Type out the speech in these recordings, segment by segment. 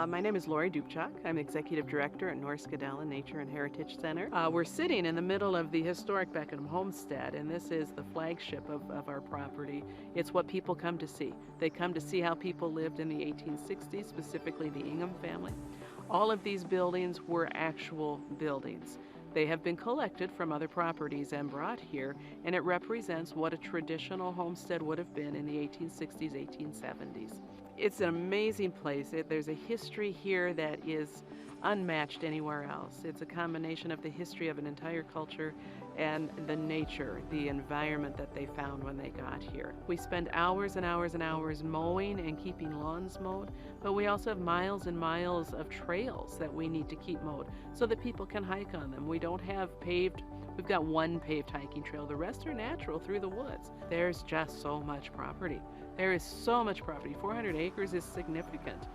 My name is Lori Dubchak. I'm Executive Director at Norskedalen Nature and Heritage Center. We're sitting in the middle of the historic Beckenham Homestead, and this is the flagship of our property. It's what people come to see. They come to see how people lived in the 1860s, specifically the Ingham family. All of these buildings were actual buildings. They have been collected from other properties and brought here, and it represents what a traditional homestead would have been in the 1860s, 1870s. It's an amazing place. There's a history here that is unmatched anywhere else. It's a combination of the history of an entire culture and the nature, the environment that they found when they got here. We spend hours and hours and hours mowing and keeping lawns mowed, but we also have miles and miles of trails that we need to keep mowed so that people can hike on them. We don't have paved, we've got one paved hiking trail. The rest are natural through the woods. There's just so much property. There is so much property. 400 acres is significant.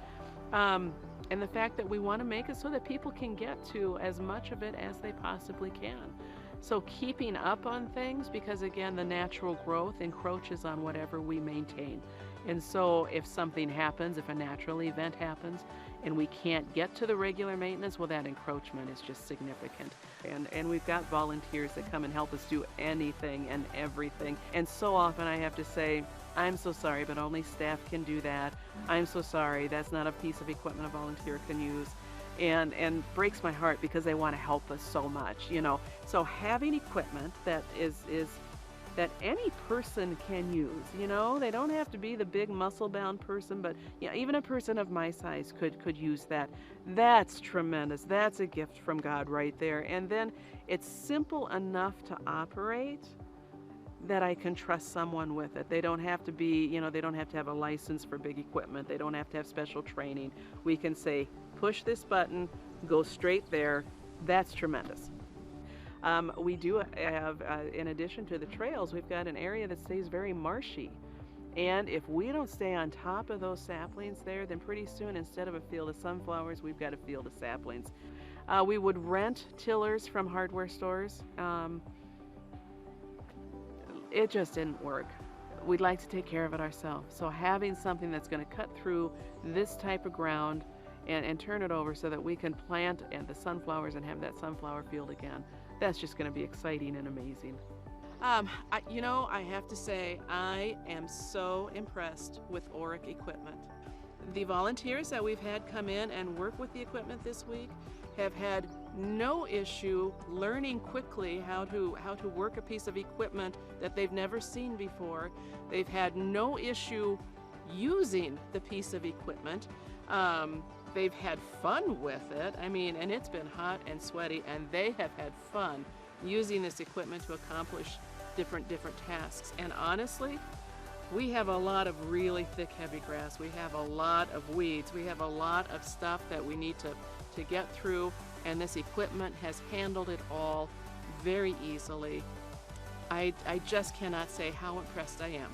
And the fact that we want to make it so that people can get to as much of it as they possibly can. So keeping up on things, because again, the natural growth encroaches on whatever we maintain. And so if something happens, if a natural event happens, and we can't get to the regular maintenance, well, that encroachment is just significant. And we've got volunteers that come and help us do anything and everything. And so often I have to say, I'm so sorry, but only staff can do that. I'm so sorry, that's not a piece of equipment a volunteer can use. And breaks my heart because they want to help us so much, you know. So having equipment that is that any person can use, you know. They don't have to be the big muscle-bound person, but you know, even a person of my size could use that. That's tremendous. That's a gift from God right there. And then it's simple enough to operate that I can trust someone with it. They don't have to be, you know, they don't have to have a license for big equipment. They don't have to have special training. We can say, push this button, go straight there. That's tremendous. We do have, in addition to the trails, we've got an area that stays very marshy. And if we don't stay on top of those saplings there, then pretty soon, instead of a field of sunflowers, we've got a field of saplings. We would rent tillers from hardware stores. It just didn't work. We'd like to take care of it ourselves. So having something that's going to cut through this type of ground and turn it over so that we can plant the sunflowers and have that sunflower field again, that's just going to be exciting and amazing. You know, I have to say, I am so impressed with Orec equipment. The volunteers that we've had come in and work with the equipment this week have had no issue learning quickly how to work a piece of equipment that they've never seen before. They've had no issue using the piece of equipment. They've had fun with it. I mean, and it's been hot and sweaty, and they have had fun using this equipment to accomplish different tasks. And honestly, we have a lot of really thick, heavy grass. We have a lot of weeds. We have a lot of stuff that we need to get through, and this equipment has handled it all very easily. I just cannot say how impressed I am